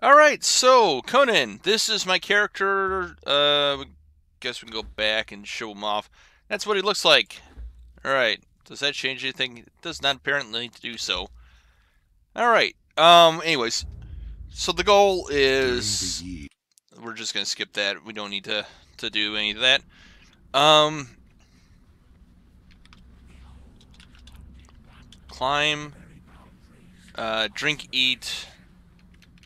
Alright, so, Conan, this is my character. Guess we can go back and show him off. That's what he looks like. Alright, does that change anything? It does not apparently need to do so. Alright, anyways, so the goal During the is, year. we're just gonna skip that. We don't need to do any of that. Um, climb, drink, eat,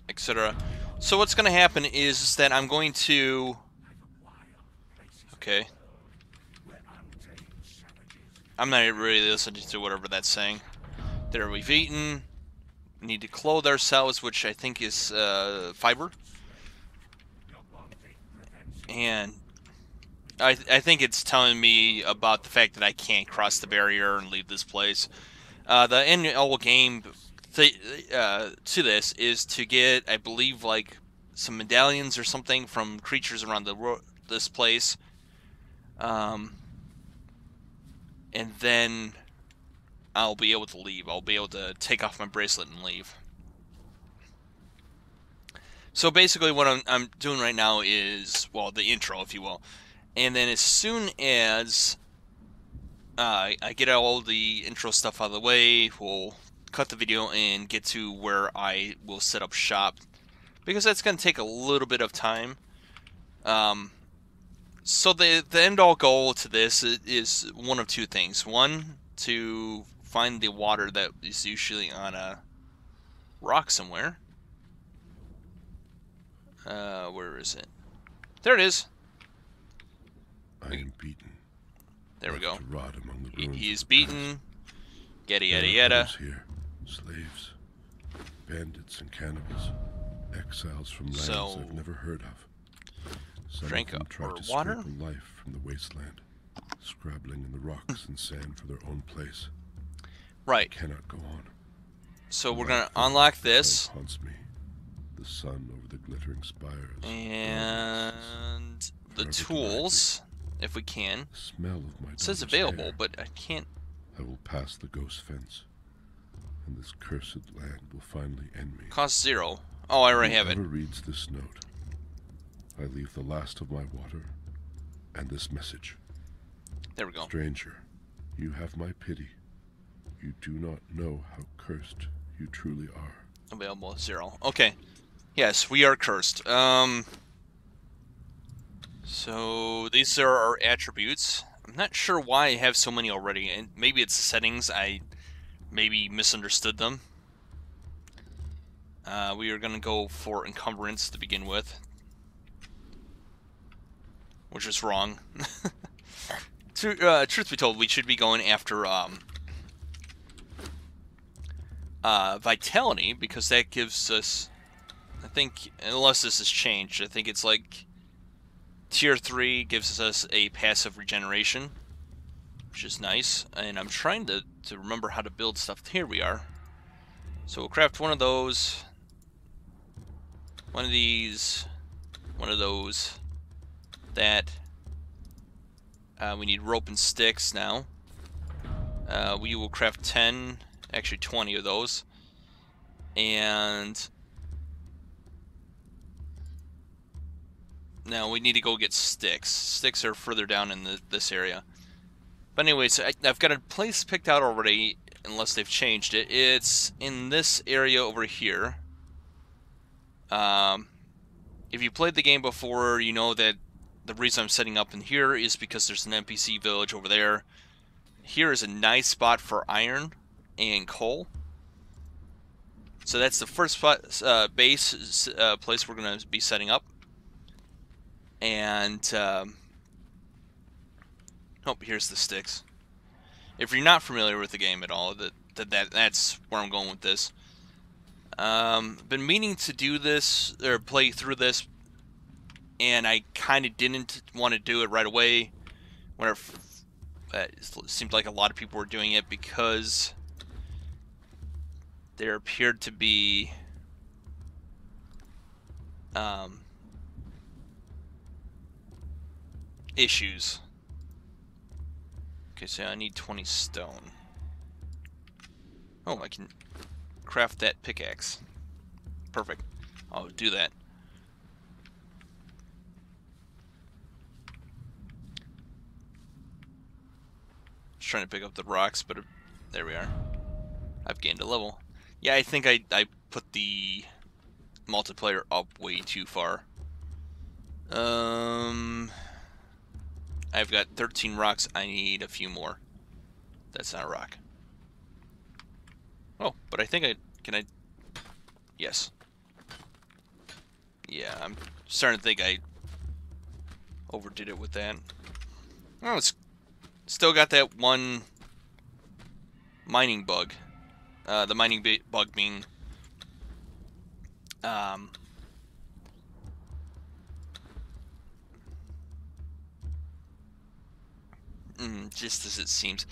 etc. So what's gonna happen is that I'm going to, okay, I'm not really listening to whatever that's saying. There, we've eaten. We need to clothe ourselves, which I think is fiber. And I think it's telling me about the fact that I can't cross the barrier and leave this place. The end all game to this is to get, I believe, like some medallions or something from creatures around this place. Um, and then I'll be able to leave. I'll be able to take off my bracelet and leave. So basically, what I'm doing right now is, well, the intro, if you will. And then as soon as I get all the intro stuff out of the way, we'll cut the video and get to where I will set up shop. Because that's going to take a little bit of time. Um, so the end-all goal to this is one of two things. One, to find the water that is usually on a rock somewhere. Where is it? There it is. I am beaten. There we Left go. to rot among the ruins He of is the past. beaten. Yada There yada are yada. others here. Slaves, bandits, and cannibals. Exiles from lands So, I've never heard of. Some drink of them try our to water. scrape a life from the wasteland, scrabbling in the rocks and sand for their own place. Right. It cannot go on. So we're Like gonna them, unlock the this, sight haunts me. The sun over the glittering spires. and the Forever tools, if we can. the smell of my It says daughter's available, hair. but I can't. I will pass the ghost fence, and this cursed land will finally end me. Cost 0. Oh, I already have it. Whoever reads this note, I leave the last of my water and this message. There we go. Stranger, you have my pity. You do not know how cursed you truly are. Available 0. Okay. Yes, we are cursed. So these are our attributes. I'm not sure why I have so many already, and maybe it's the settings. I maybe misunderstood them. We are going to go for encumbrance to begin with, which is wrong. Truth be told, we should be going after vitality, because that gives us, I think, unless this has changed, I think it's like tier 3 gives us a passive regeneration, which is nice. And I'm trying to remember how to build stuff. Here we are. So we'll craft one of those, one of these, one of those, that. We need rope and sticks now. We will craft 10, actually 20 of those. And now we need to go get sticks. Sticks are further down in this area. But anyways, I've got a place picked out already, unless they've changed it. It's in this area over here. If you played the game before, you know that the reason I'm setting up in here is because there's an NPC village over there. Here is a nice spot for iron and coal. So that's the first spot, base place we're going to be setting up. And oh, here's the sticks. If you're not familiar with the game at all, that's where I'm going with this. Been meaning to do this or play through this, and I kind of didn't want to do it right away. When it seemed like a lot of people were doing it, because there appeared to be issues. Okay, so I need 20 stone. Oh, I can craft that pickaxe. Perfect. I'll do that. Just trying to pick up the rocks, but there we are. I've gained a level. Yeah, I think I put the multiplayer up way too far. I've got 13 rocks. I need a few more. That's not a rock. Oh, but I think can I? Yes. Yeah, I'm starting to think I overdid it with that. Oh, it's still got that one mining bug. The mining bug being just as it seems.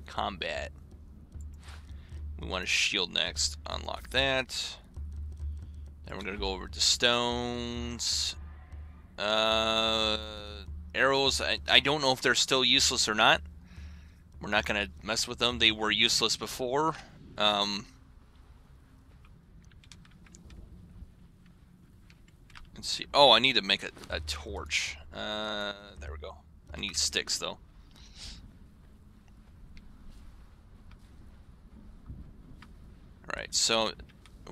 Combat. We want a shield next. Unlock that. Then we're gonna go over to stones. Arrows. I don't know if they're still useless or not. We're not gonna mess with them. They were useless before. Let's see. Oh, I need to make a torch. There we go. I need sticks though. Alright, so it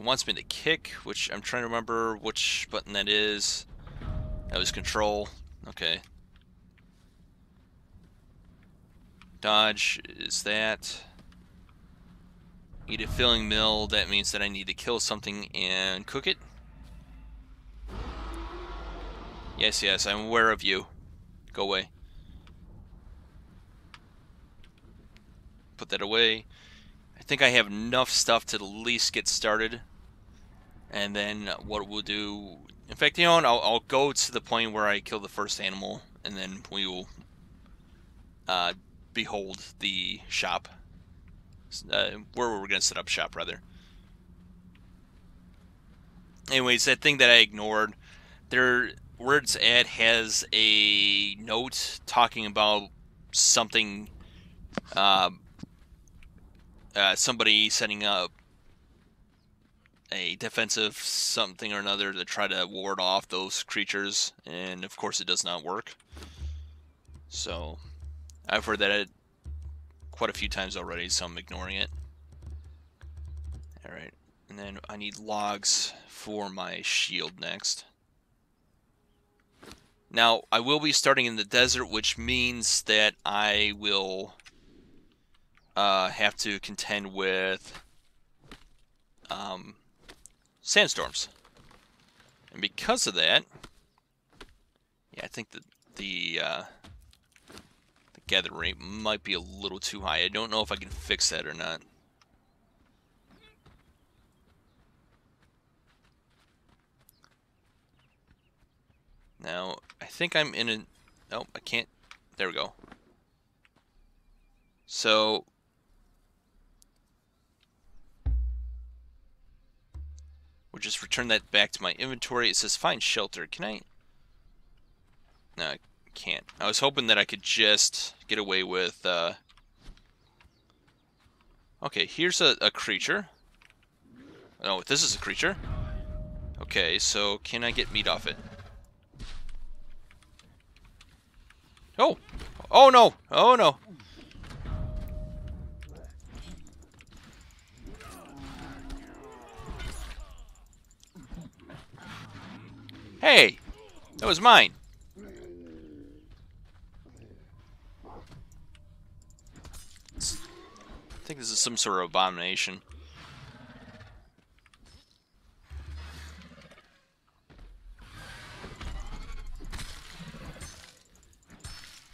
wants me to kick, which I'm trying to remember which button that is. That was control. Okay. Dodge is that. Eat a filling mill. That means that I need to kill something and cook it. Yes, yes, I'm aware of you. Go away. Put that away. I think I have enough stuff to at least get started. And then what we'll do... In fact, you know what? I'll go to the point where I kill the first animal. And then we will behold the shop. Where we're going to set up shop, rather. Anyways, that thing that I ignored... Where it's at has a note talking about something... somebody setting up a defensive something or another to try to ward off those creatures, and of course it does not work. So I've heard that quite a few times already, so I'm ignoring it. Alright, and then I need logs for my shield next. Now, I will be starting in the desert, which means that I will have to contend with sandstorms. And because of that, yeah, I think that the gather rate might be a little too high. I don't know if I can fix that or not. Now, I think I'm in a... Oh, I can't... There we go. So... we'll just return that back to my inventory. It says find shelter. Can I... No, I can't. I was hoping that I could just get away with... Okay, here's a creature. Oh, this is a creature. Okay, so can I get meat off it? Oh! Oh no! Oh no! Hey! That was mine! I think this is some sort of abomination.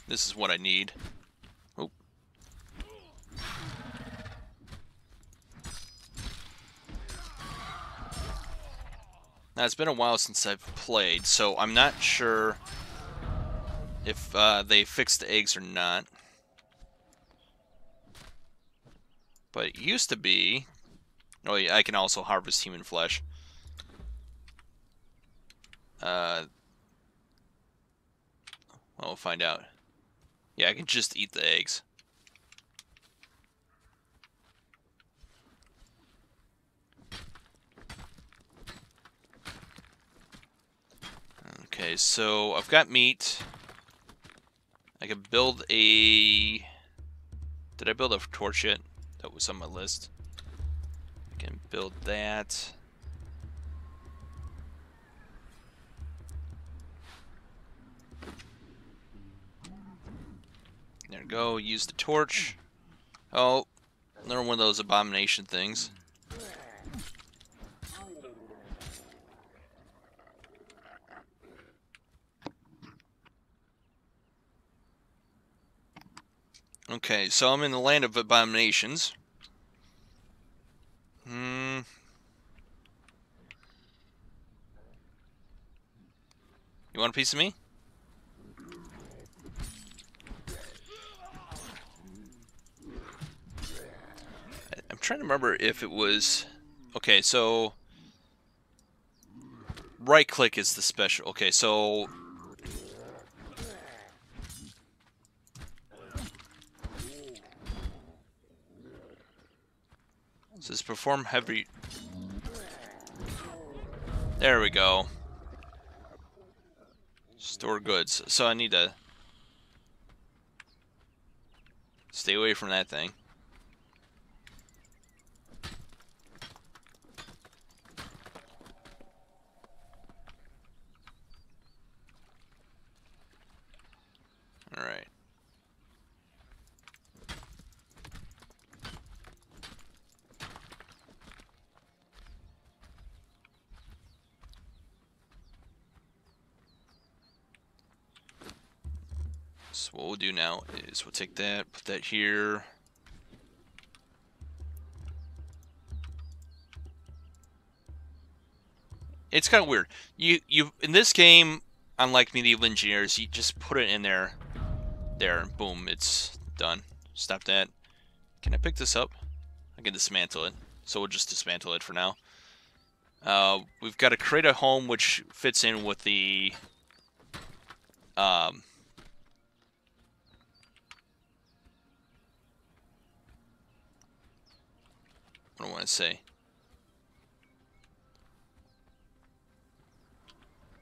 This is what I need. Oh. Now, it's been a while since I've played, so I'm not sure if they fixed the eggs or not. But it used to be... Oh yeah, I can also harvest human flesh. Well, we'll find out. Yeah, I can just eat the eggs. Okay, so I've got meat. I can build a... Did I build a torch yet? That was on my list. I can build that. There we go. Use the torch. Oh, another one of those abomination things. Okay, so I'm in the land of abominations. You want a piece of me? I'm trying to remember if it was... Okay, so... Right click is the special. Okay, so... Says perform heavy... There we go. Store goods. So I need to... Stay away from that thing. Alright. So what we'll do now is we'll take that, put that here. It's kind of weird. You in this game, unlike medieval engineers, you just put it in there, and boom, it's done. Stop that. Can I pick this up? I can dismantle it. So we'll just dismantle it for now. We've got to create a home which fits in with the what do I want to say?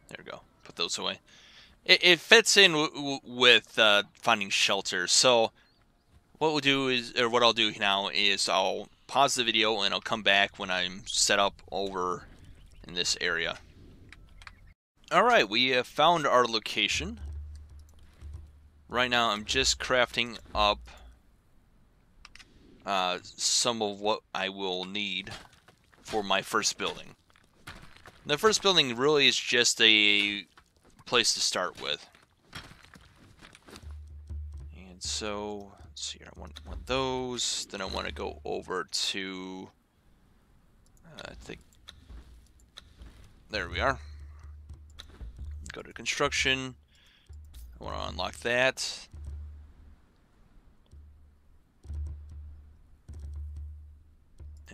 There we go. Put those away. It fits in with finding shelter. So what we'll do is, or what I'll do now is I'll pause the video and I'll come back when I'm set up over in this area. Alright, we have found our location. Right now I'm just crafting up some of what I will need for my first building. The first building really is just a place to start with. And so, let's see here, I want those. Then I want to go over to, I think, there we are. Go to construction. I want to unlock that.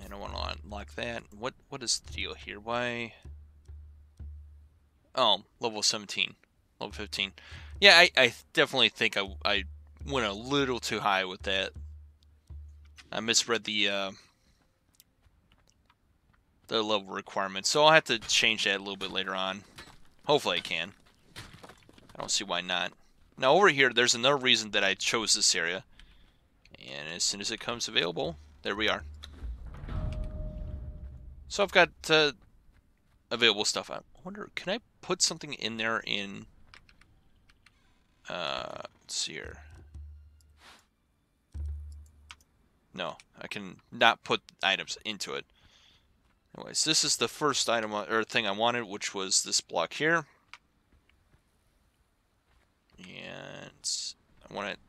And I want to unlock that. What is the deal here? Why? Oh, level 17. Level 15. Yeah, I definitely think I went a little too high with that. I misread the level requirements. So I'll have to change that a little bit later on. Hopefully I can. I don't see why not. Now over here, there's another reason that I chose this area. And as soon as it comes available, there we are. So I've got available stuff. I wonder, can I put something in there in... let's see here. No, I can not put items into it. Anyways, this is the first item or thing I wanted, which was this block here. And I want it...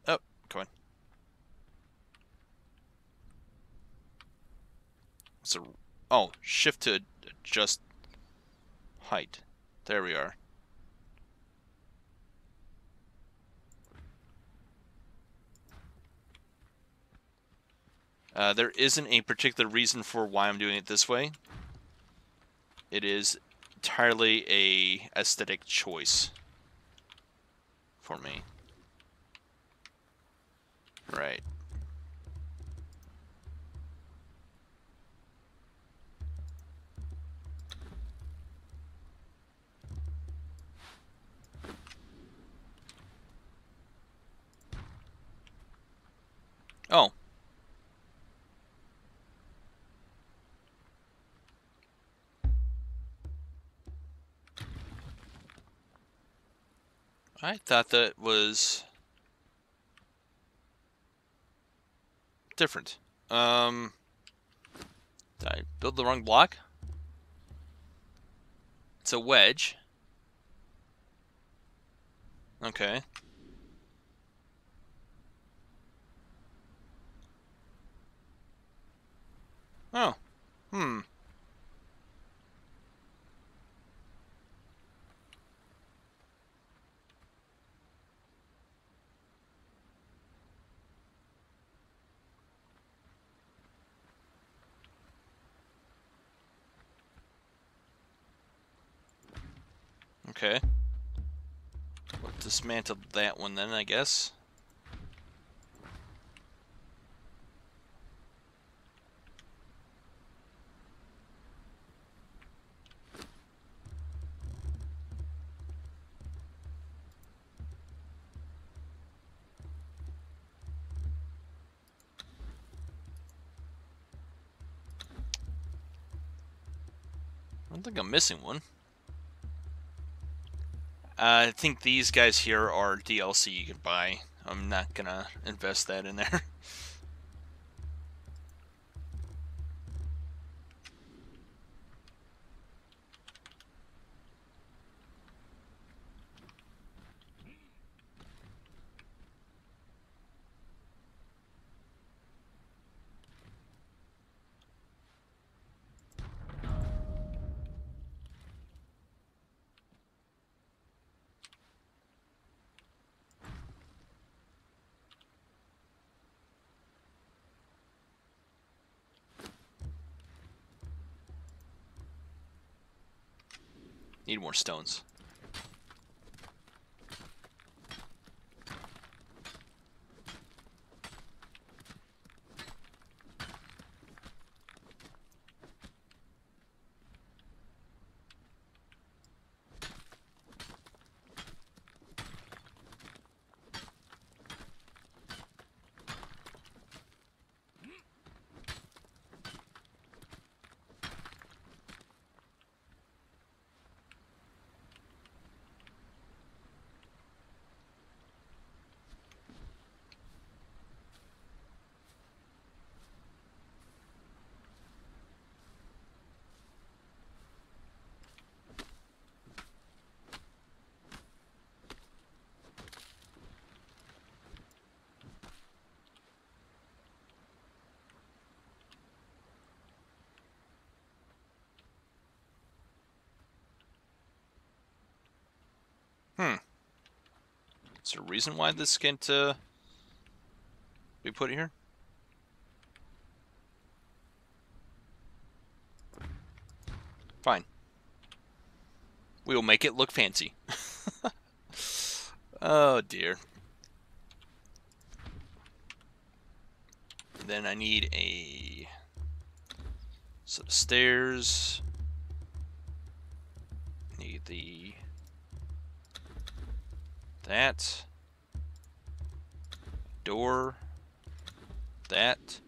Oh, come on. So, oh, shift to adjust height. There we are. There isn't a particular reason for why I'm doing it this way. It is entirely a aesthetic choice for me. Right. I thought that was different. Did I build the wrong block? It's a wedge. Okay. Oh. Hmm. Okay. We'll dismantle that one then, I guess. I don't think I'm missing one. I think these guys here are DLC you can buy. I'm not gonna invest that in there. Need more stones. Hmm. Is there a reason why this can't be put here? Fine. We will make it look fancy. Oh dear. Then I need a set of stairs. Need that door, that.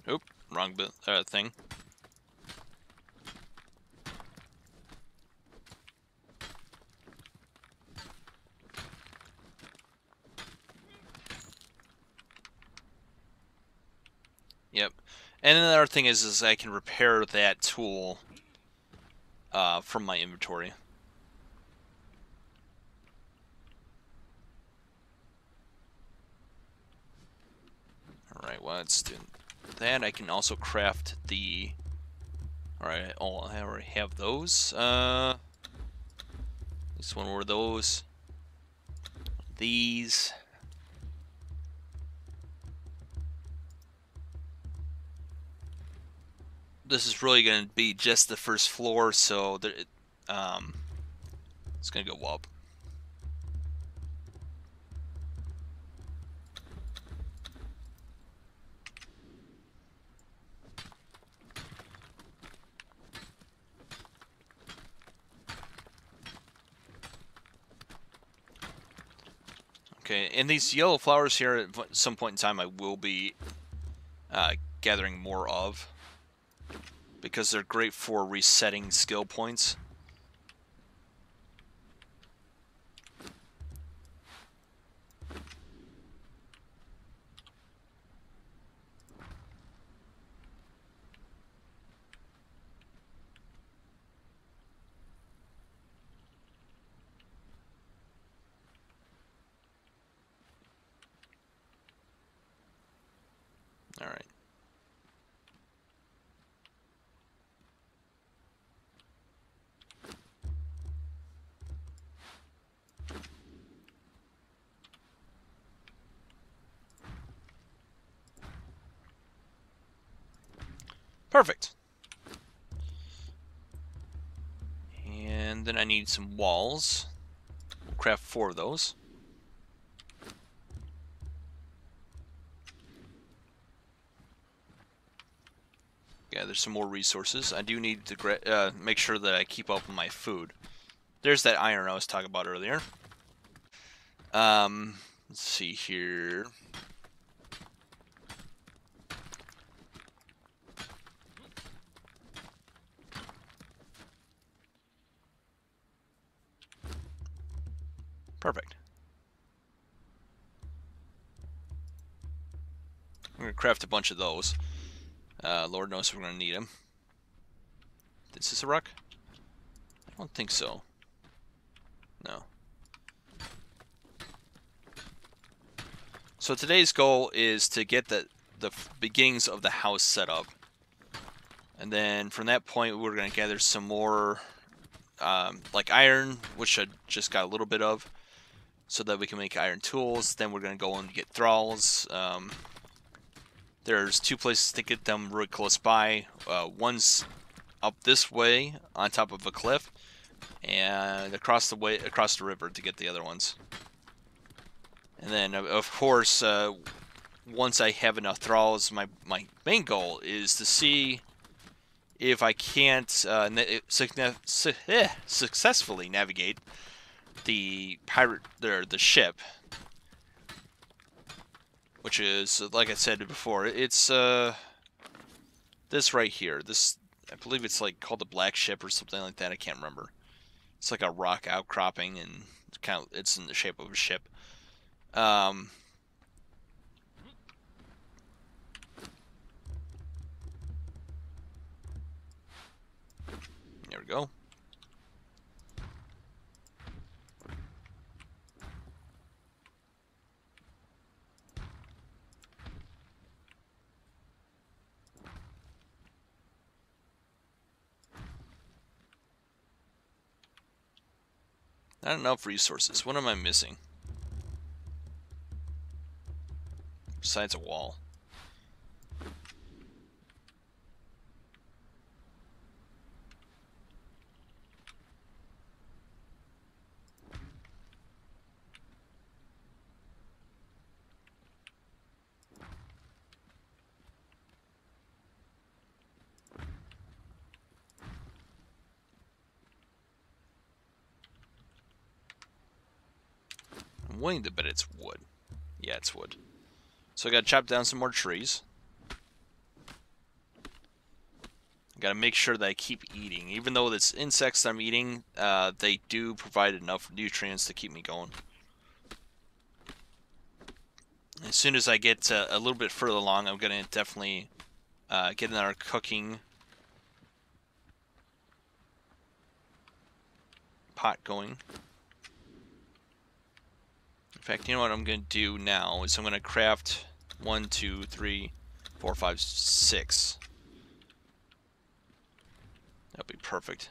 Oop, wrong thing. Yep. And another thing is I can repair that tool from my inventory. Alright, well, let's do that. I can also craft the... Alright, oh, I already have those. This one were those. These. This is really going to be just the first floor, so there, it's going to go up. Okay, and these yellow flowers here, at some point in time, I will be gathering more of, because they're great for resetting skill points. All right. Perfect. And then I need some walls. We'll craft 4 of those. Yeah, there's some more resources. I do need to make sure that I keep up with my food. There's that iron I was talking about earlier. Let's see here. Perfect. I'm going to craft a bunch of those. Lord knows we're going to need them. Is this a rock? I don't think so. No. So today's goal is to get the beginnings of the house set up. And then from that point, we're going to gather some more like iron, which I just got a little bit of, so that we can make iron tools. Then we're going to go and get thralls. There's 2 places to get them really close by. One's up this way on top of a cliff, and across the river to get the other ones. And then, of course, once I have enough thralls, my main goal is to see if I can't successfully navigate the ship, which is, like I said before, it's this right here. This, I believe it's like called the Black Ship or something like that. I can't remember. It's like a rock outcropping, and it's in the shape of a ship. There we go. Not enough resources. What am I missing? Besides a wall. I'm willing to bet it's wood. Yeah, it's wood. So I gotta chop down some more trees. I gotta make sure that I keep eating. Even though it's insects I'm eating, they do provide enough nutrients to keep me going. As soon as I get a little bit further along, I'm gonna definitely get another cooking pot going. In fact, you know what I'm going to do now is I'm going to craft 1, 2, 3, 4, 5, 6. That'll be perfect.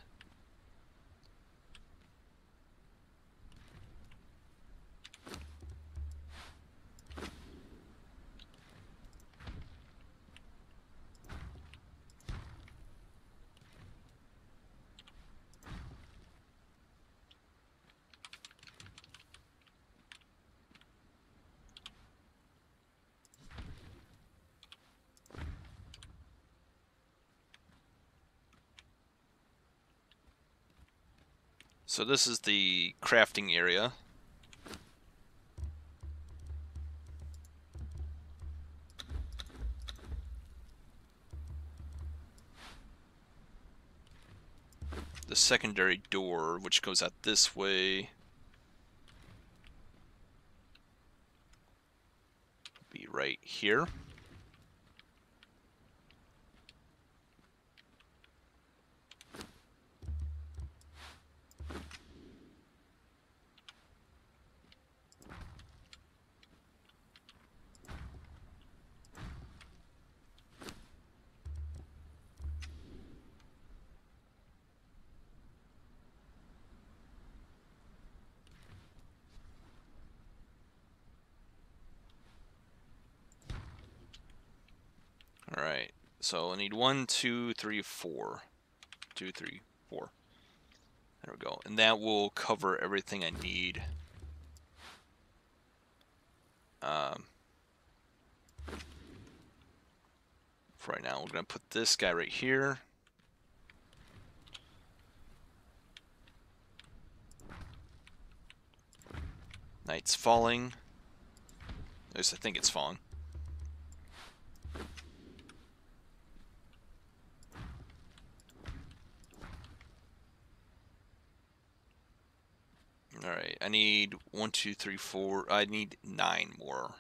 So this is the crafting area. the secondary door, which goes out this way, be right here. Alright, so I need 1, 2, 3, 4. 2, 3, 4. There we go. And that will cover everything I need. For right now, we're going to put this guy right here. Night's falling. At least I think it's falling. Alright, I need 1, 2, 3, 4. I need 9 more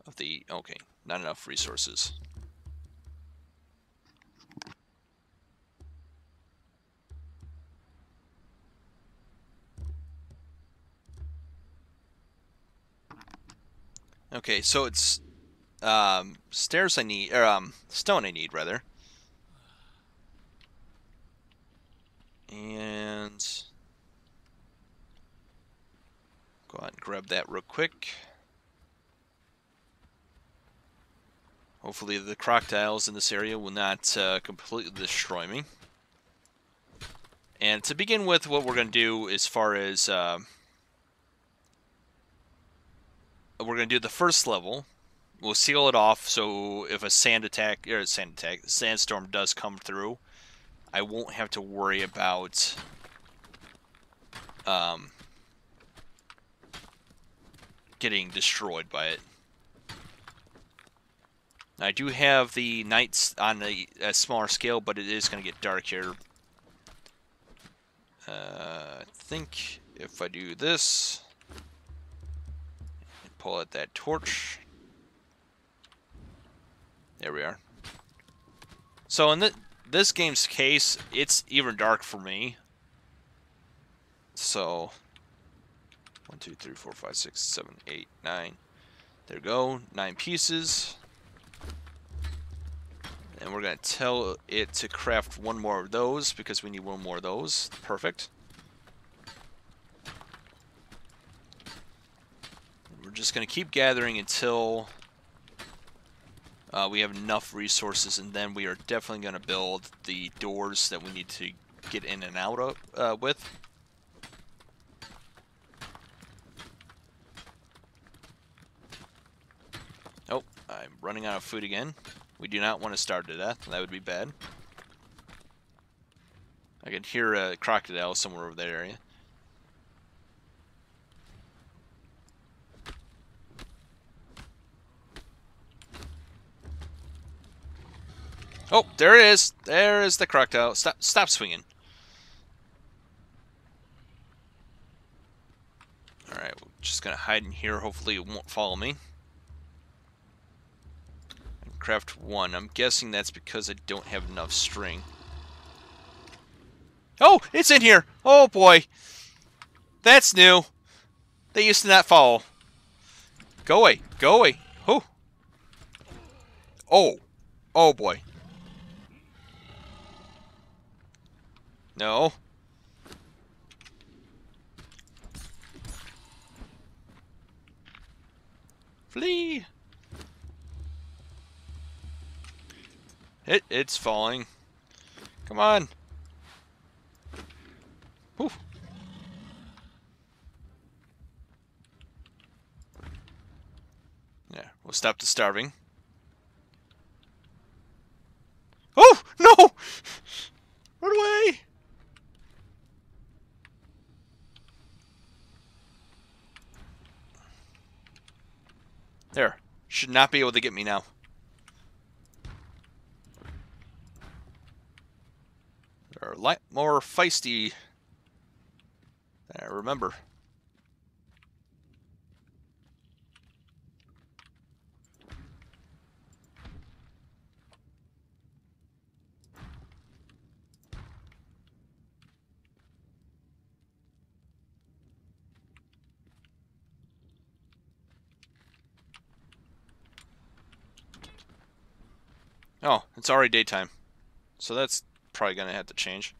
of the... Okay, not enough resources. Okay, so it's stairs I need, or stone I need rather. And go ahead and grab that real quick. Hopefully the crocodiles in this area will not completely destroy me. And to begin with, what we're going to do as far as... we're going to do the first level. We'll seal it off, so if a sandstorm does come through, I won't have to worry about getting destroyed by it. I do have the nights on a smaller scale, but it is going to get dark here. I think if I do this, and pull out that torch, there we are. So in this game's case, it's even dark for me. So 1, 2, 3, 4, 5, 6, 7, 8, 9. There we go, 9 pieces. And we're going to tell it to craft 1 more of those because we need 1 more of those. Perfect. We're just going to keep gathering until we have enough resources, and then we are definitely going to build the doors that we need to get in and out of with. Oh, I'm running out of food again. We do not want to starve to death. That would be bad. I can hear a crocodile somewhere over that area. Oh, there it is. There is the crocodile. Stop swinging. Alright, we're just going to hide in here. Hopefully it won't follow me. Craft 1. I'm guessing that's because I don't have enough string. Oh, it's in here. Oh boy. That's new. They used to not follow. Go away. Go away. Oh. Oh. Oh boy. No. Flee. It's falling. Come on. Whew. Yeah, we'll stop the starving. Oh, no! Run away! There. Should not be able to get me now. There are lot more feisty than I remember. Oh, it's already daytime. So that's probably going to have to change.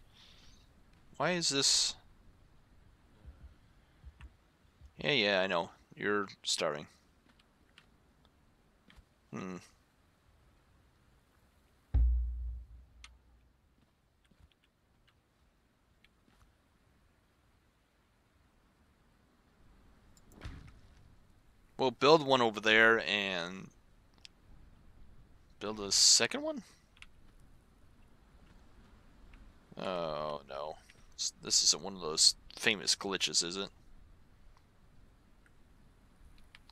Why is this... Yeah, I know. You're starving. Hmm. We'll build one over there and build a second one? Oh, no. This isn't one of those famous glitches, is it?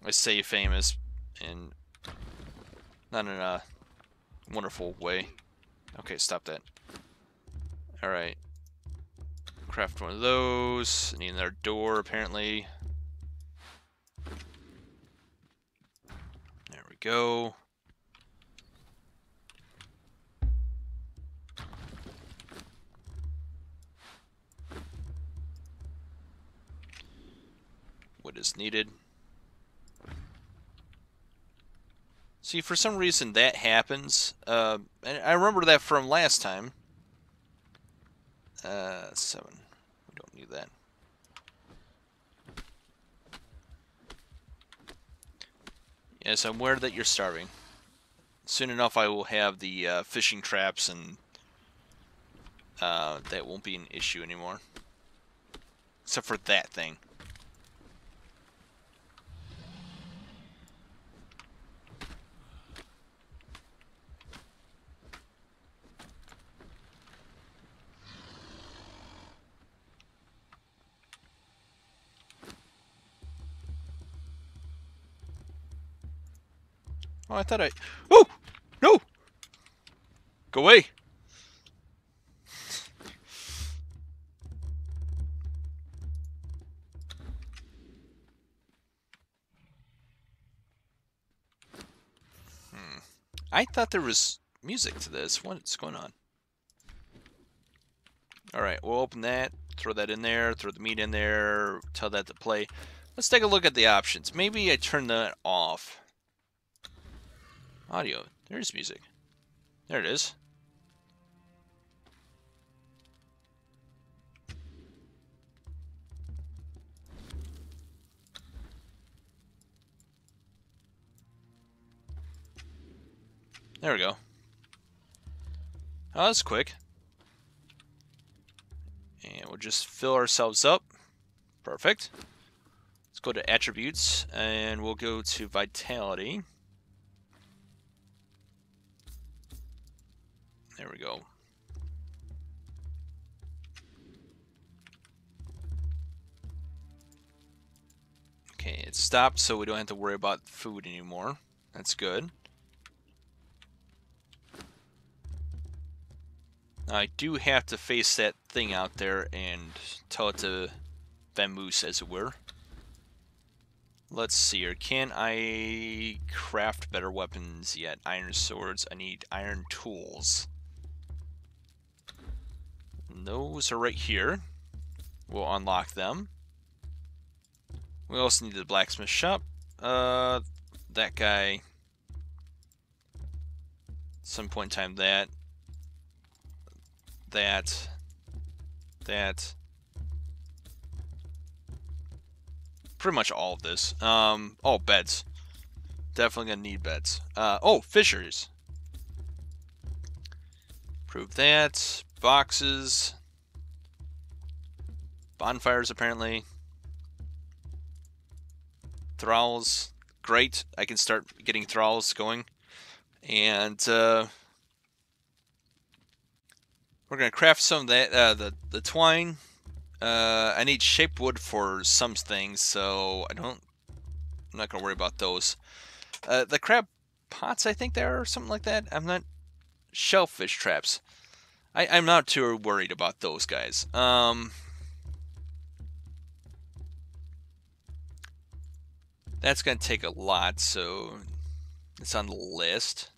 I say famous, and not in a wonderful way. Okay, stop that. Alright. Craft one of those. Need another door, apparently. There we go. What is needed. See, for some reason that happens. And I remember that from last time. 7. We don't need that. Yes, I'm aware that you're starving. Soon enough I will have the fishing traps, and that won't be an issue anymore. Except for that thing. Oh, I thought I... Oh! No! Go away! I thought there was music to this. What's going on? Alright, we'll open that, throw that in there, throw the meat in there, tell that to play. Let's take a look at the options. Maybe I turn that off. Audio. There's music. There it is. There we go. Oh, that's quick. And we'll just fill ourselves up. Perfect. Let's go to attributes, and we'll go to vitality. There we go. Okay, it stopped, so we don't have to worry about food anymore. That's good. I do have to face that thing out there and tell it to vamoose, as it were. Let's see here. Can I craft better weapons yet? Iron swords. I need iron tools. And those are right here. We'll unlock them. We also need the blacksmith shop. That guy. Some point in time, that. Pretty much all of this. Oh, beds. Definitely gonna need beds. Oh, fishers. Prove that. Boxes. Bonfires, apparently. Thralls. Great. I can start getting thralls going. And, we're gonna craft some of that, the twine. I need shaped wood for some things, so I'm not gonna worry about those. The crab pots, I think they are, or something like that. I'm not... Shellfish traps. I'm not too worried about those guys. That's going to take a lot, so it's on the list.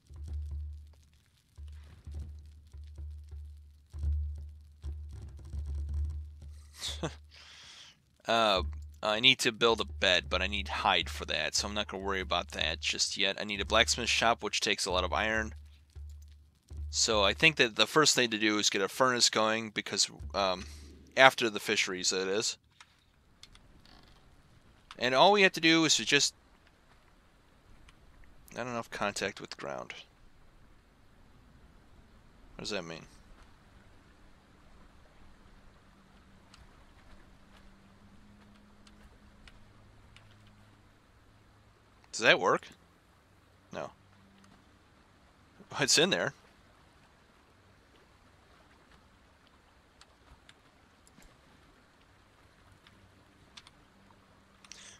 I need to build a bed, but I need hide for that, so I'm not going to worry about that just yet. I need a blacksmith shop, which takes a lot of iron. So I think that the first thing to do is get a furnace going, because after the fisheries, it is. And all we have to do is to just... not enough contact with the ground. What does that mean? Does that work? No. It's in there.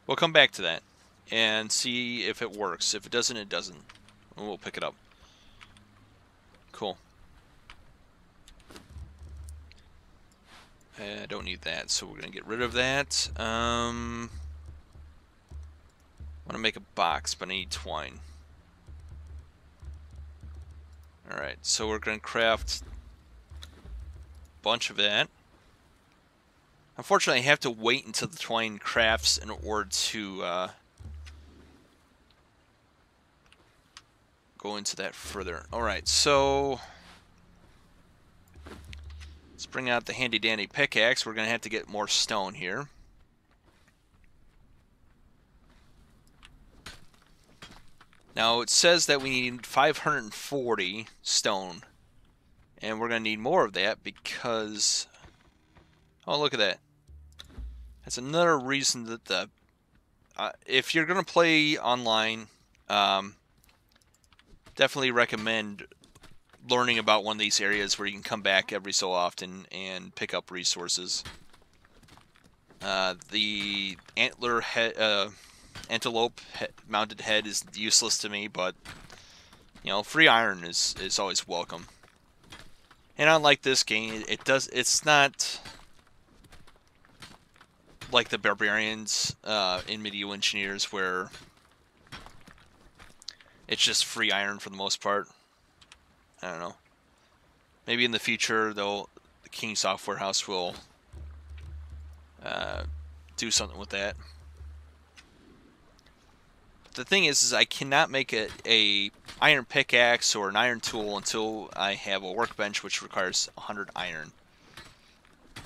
We'll come back to that and see if it works. If it doesn't, it doesn't. We'll pick it up. Cool. I don't need that, so we're going to get rid of that. I want to make a box, but I need twine. Alright, so we're going to craft a bunch of that. Unfortunately, I have to wait until the twine crafts in order to go into that further. Alright, so let's bring out the handy-dandy pickaxe. We're going to have to get more stone here. Now, it says that we need 540 stone. And we're going to need more of that because... oh, look at that. That's another reason that the... if you're going to play online, definitely recommend learning about one of these areas where you can come back every so often and pick up resources. The antler head... antelope mounted head is useless to me, but you know, free iron is always welcome. And unlike this game, it's not like the barbarians in Medieval Engineers where it's just free iron for the most part. I don't know. Maybe in the future, though, the King Software House will do something with that. The thing is I cannot make a iron pickaxe or an iron tool until I have a workbench, which requires 100 iron.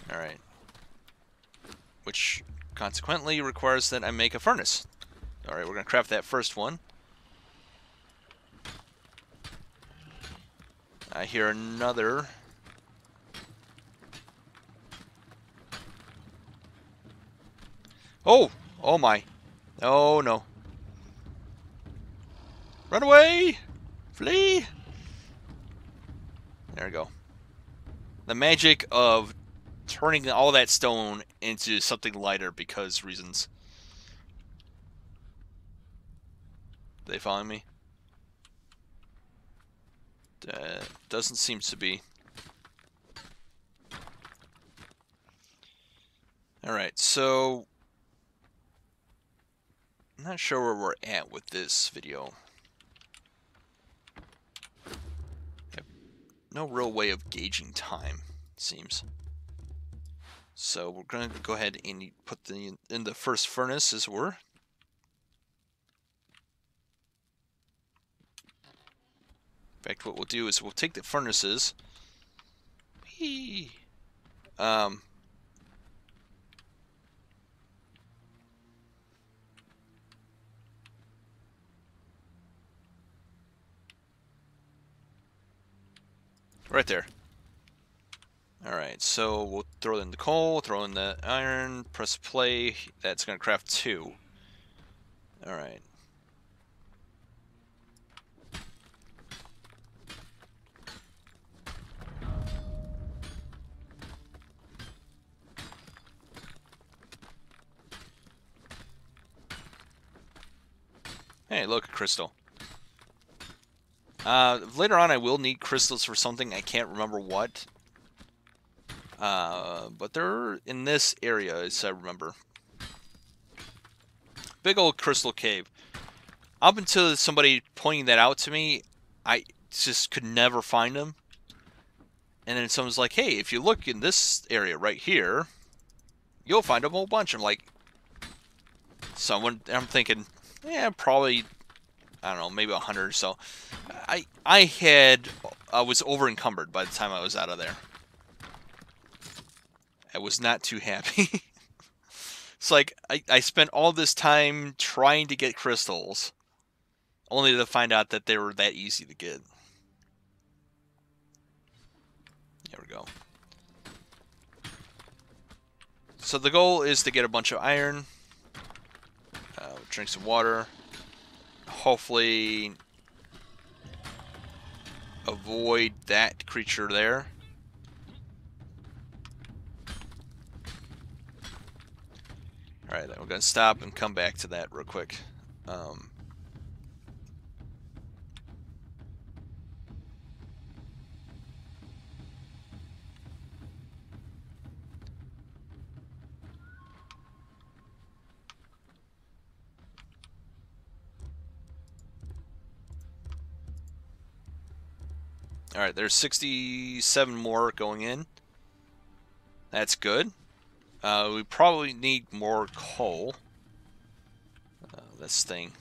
Alright. Which consequently requires that I make a furnace. Alright, we're going to craft that first one. I hear another. Oh! Oh my. Oh no. Run away! Flee! There we go. The magic of turning all that stone into something lighter because reasons. Are they following me? Doesn't seem to be. Alright, so... I'm not sure where we're at with this video. No real way of gauging time, it seems. So we're going to go ahead and put in the first furnace, as it were. In fact, what we'll do is we'll take the furnaces. Right there. Alright, so we'll throw in the coal, throw in the iron, press play. That's going to craft 2. Alright. Hey, look, a crystal. Later on I will need crystals for something. I can't remember what. But they're in this area, as I remember. Big old crystal cave. Up until somebody pointing that out to me, I just could never find them. And then someone's like, hey, if you look in this area right here, you'll find a whole bunch. I'm like, I'm thinking, yeah, probably, I don't know, maybe 100 or so. I was over encumbered by the time I was out of there. I was not too happy. It's like, I spent all this time trying to get crystals, only to find out that they were that easy to get. There we go. So the goal is to get a bunch of iron. Drink some water. Hopefully avoid that creature there. Alright, then we're going to stop and come back to that real quick. Alright, there's 67 more going in. That's good. We probably need more coal. This thing.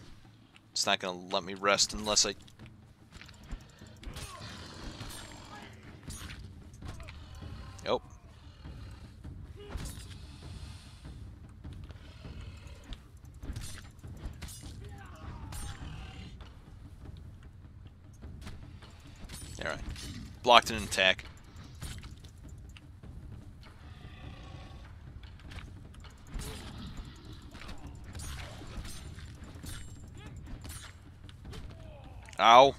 It's not going to let me rest unless I... Nope. Alright. Blocked an attack. Ow.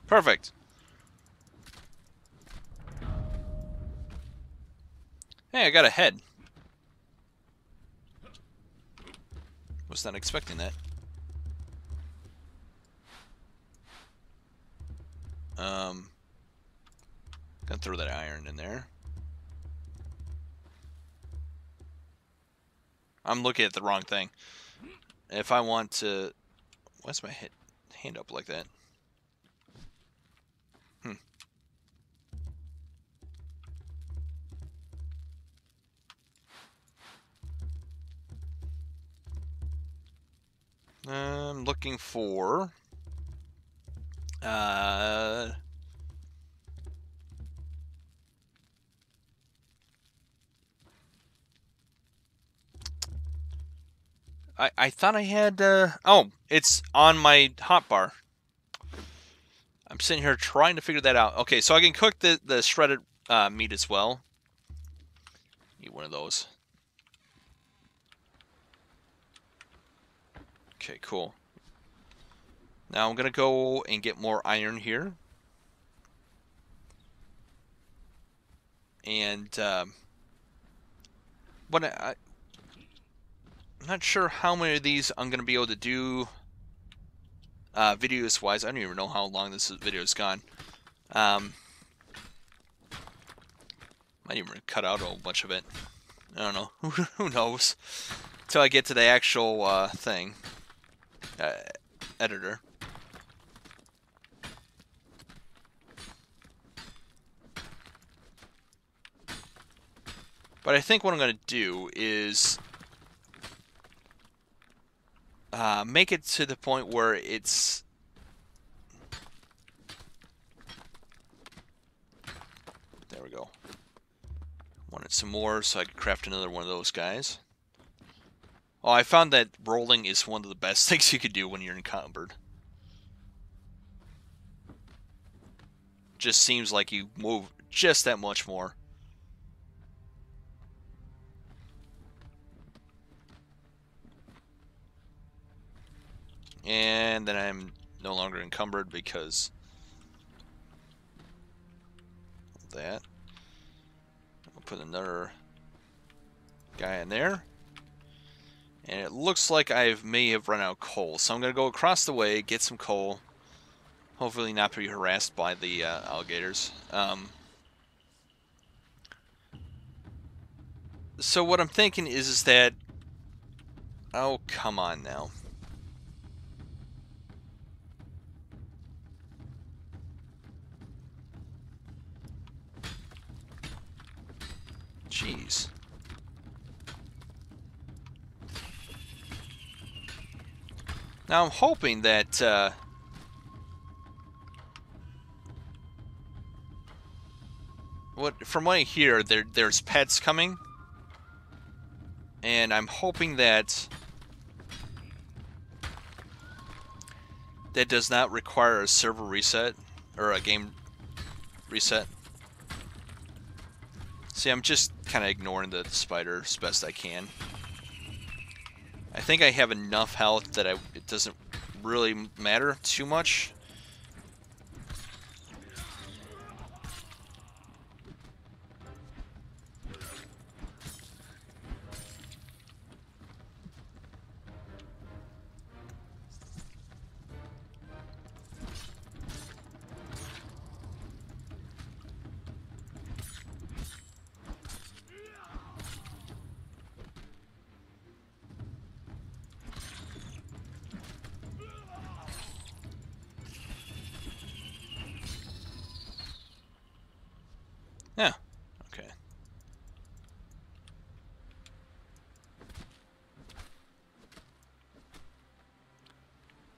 Perfect. Hey, I got a head. Was not expecting that. Gonna throw that iron in there. I'm looking at the wrong thing. If I want to... Why's my hand up like that? I'm looking for... I thought I had... Oh, it's on my hotbar. I'm sitting here trying to figure that out. Okay, so I can cook the shredded meat as well. Eat one of those. Okay, cool. Now I'm going to go and get more iron here. And I'm not sure how many of these I'm going to be able to do videos-wise. I don't even know how long this video's gone. Might even cut out a whole bunch of it. I don't know. Who knows? Until I get to the actual thing. Editor. But I think what I'm going to do is make it to the point where it's... There we go. Wanted some more so I could craft another one of those guys. Oh, I found that rolling is one of the best things you could do when you're encumbered. Just seems like you move just that much more. And then I'm no longer encumbered because of that. I'll put another guy in there. And it looks like I may have run out of coal. So I'm going to go across the way, get some coal. Hopefully not be harassed by the alligators. So what I'm thinking is that... Oh, come on now. Jeez. Now I'm hoping that... from what I hear, there's pets coming. And I'm hoping that... that does not require a server reset. Or a game reset. See, I'm just kind of ignoring the spider as best I can. I think I have enough health that it doesn't really matter too much. Yeah, okay.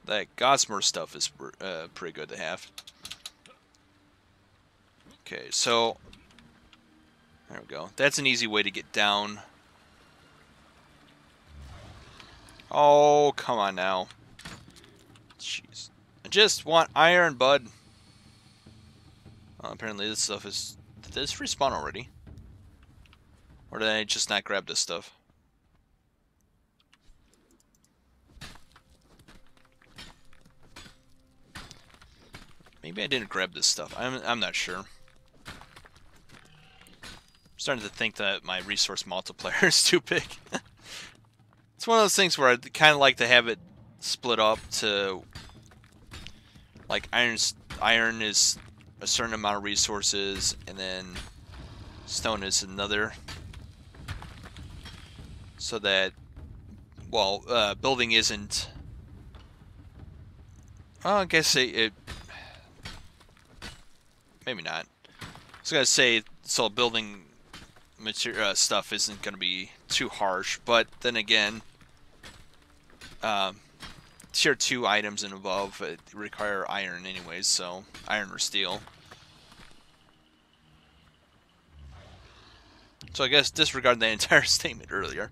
That Gossamer stuff is pretty good to have. Okay, so... there we go. That's an easy way to get down. Oh, come on now. Jeez. I just want iron, bud. Apparently this stuff is... did this respawn already? Or did I just not grab this stuff? Maybe I didn't grab this stuff. I'm not sure. I'm starting to think that my resource multiplier is too big. It's one of those things where I'd kind of like to have it split up to... like, iron is a certain amount of resources, and then stone is another. So that, well, building isn't... well, I guess it maybe not. I was gonna say, so building material stuff isn't gonna be too harsh, but then again, tier 2 items and above require iron anyways, so iron or steel. So I guess disregard the entire statement earlier.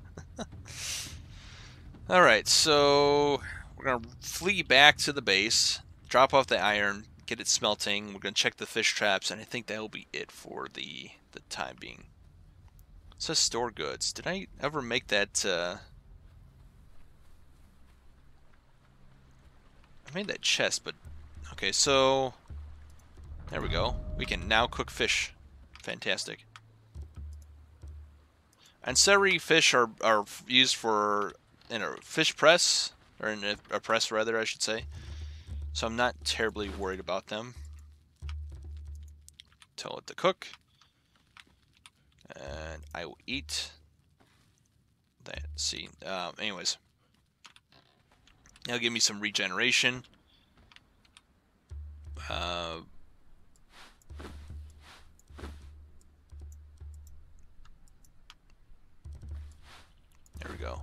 Alright, so we're going to flee back to the base, drop off the iron, get it smelting. We're going to check the fish traps, and I think that'll be it for the time being. It says store goods. Did I ever make that... I made that chest, but... okay, so... there we go. We can now cook fish. Fantastic. Ancillary fish are used for... in a fish press, or in a press rather, I should say. So I'm not terribly worried about them. Tell it to cook. And I will eat that. See, anyways. That'll give me some regeneration. There we go.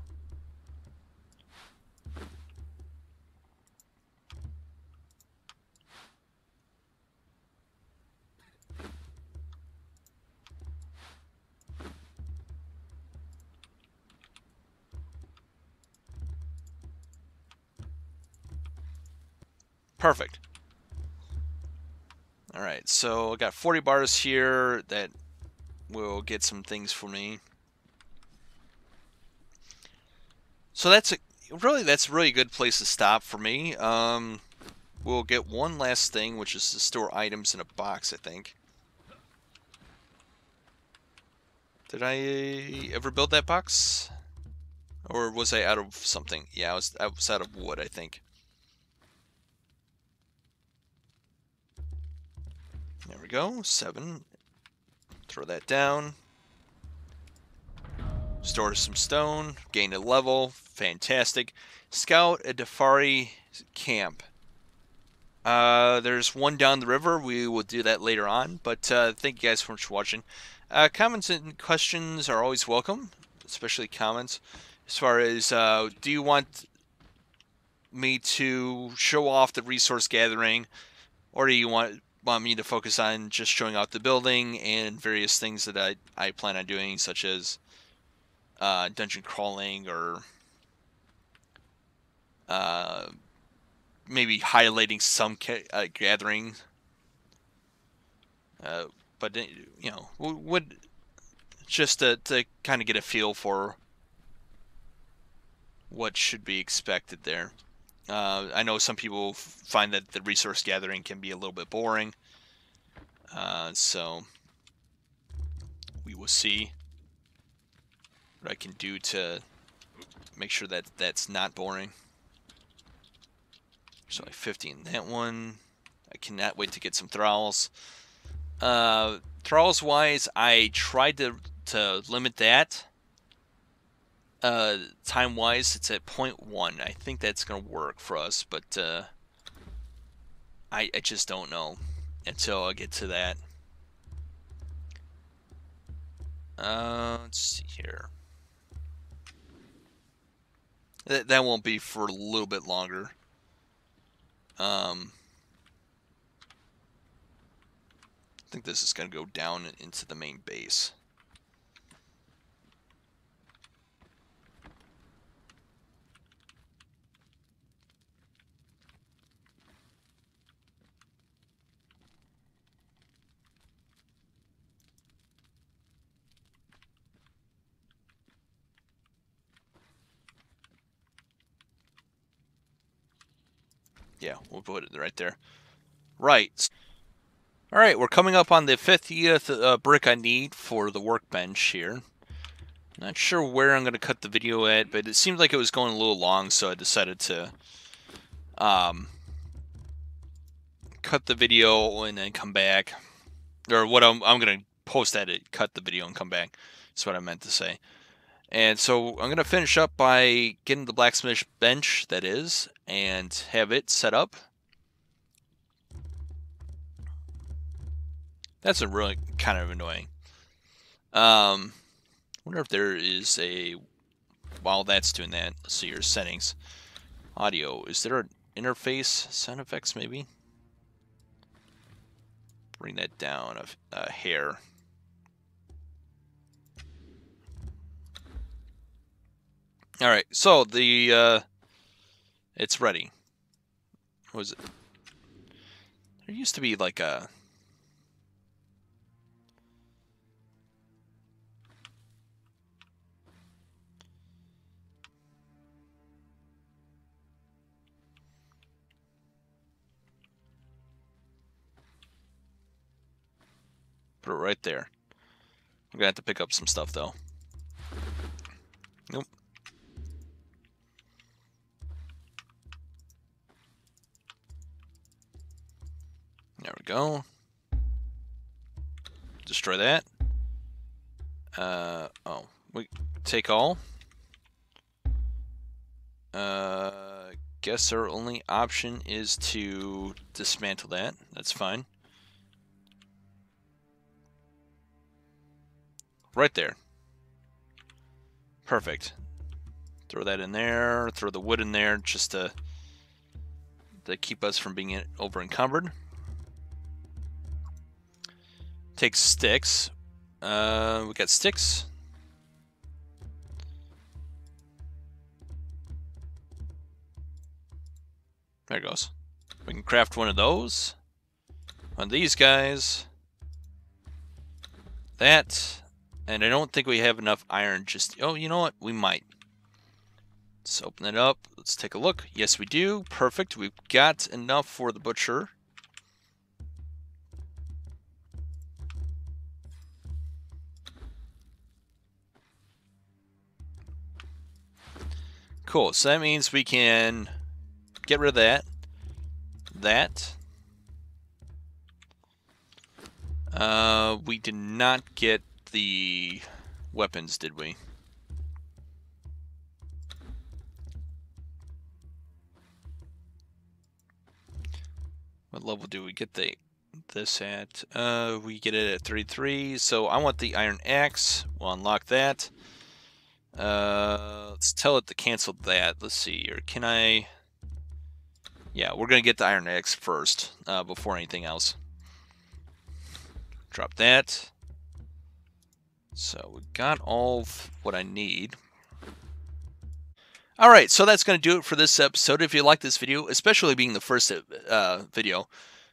Perfect. Alright, so I got 40 bars here that will get some things for me. So that's a really good place to stop for me. We'll get one last thing, which is to store items in a box, I think. Did I ever build that box? Or was I out of something? Yeah, I was out of wood, I think. There we go. 7. Throw that down. Store some stone. Gain a level. Fantastic. Scout a Defari camp. There's one down the river. We will do that later on. But thank you guys so much for watching. Comments and questions are always welcome, especially comments. As far as, do you want me to show off the resource gathering, or do you want me to focus on just showing off the building and various things that I plan on doing, such as dungeon crawling or maybe highlighting some gathering. But you know, would just to kind of get a feel for what should be expected there. I know some people find that the resource gathering can be a little bit boring, so we will see what I can do to make sure that that's not boring. So like 50 in that one. I cannot wait to get some thralls. Thralls wise, I tried to limit that. Time wise, it's at 0.1. I think that's gonna work for us, but I just don't know until I get to that. Let's see here. That won't be for a little bit longer. I think this is going to go down into the main base. Yeah, we'll put it right there. Right. Alright, we're coming up on the 50th brick I need for the workbench here. Not sure where I'm going to cut the video at, but it seemed like it was going a little long, so I decided to cut the video and then come back. Or what I'm going to post at it, cut the video and come back. That's what I meant to say. And so I'm going to finish up by getting the blacksmith bench, that is, and have it set up. That's a really kind of annoying. Wonder if there is a, while that's doing that, let's see your settings. Audio, is there an interface? Sound effects maybe? Bring that down a hair. Alright, so the, it's ready. What was it? There used to be like a... Put it right there. I'm gonna have to pick up some stuff though. Nope. There we go. Destroy that. Oh, we take all. Guess our only option is to dismantle that. That's fine. Right there. Perfect. Throw that in there. Throw the wood in there just to keep us from being over encumbered. Take sticks. We got sticks. There it goes. We can craft one of those. On these guys. That. And I don't think we have enough iron just... Oh, you know what? We might. Let's open it up. Let's take a look. Yes, we do. Perfect. We've got enough for the butcher. Cool. So that means we can get rid of that. We did not get the weapons, did we? What level do we get this at? We get it at 33. So I want the iron axe. We'll unlock that. Let's tell it to cancel that. Let's see here. Can I? Yeah, we're gonna get the iron axe first before anything else. Drop that. So we got all of what I need. Alright, so that's going to do it for this episode. If you like this video, especially being the first video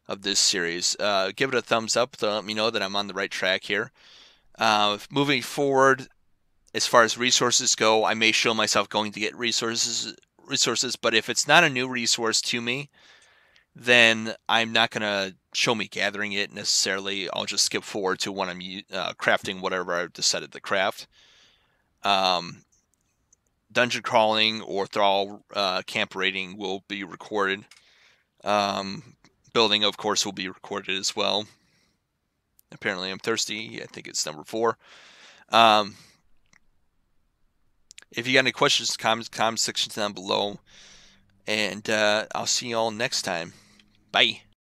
of this series, give it a thumbs up to let me know that I'm on the right track here. Moving forward, as far as resources go, I may show myself going to get resources, but if it's not a new resource to me, then I'm not going to show me gathering it necessarily. I'll just skip forward to when I'm crafting whatever I've decided to craft. Dungeon crawling or thrall camp raiding will be recorded. Building, of course, will be recorded as well. Apparently, I'm thirsty. I think it's number 4. If you got any questions, comment section down below. And I'll see you all next time. Bye.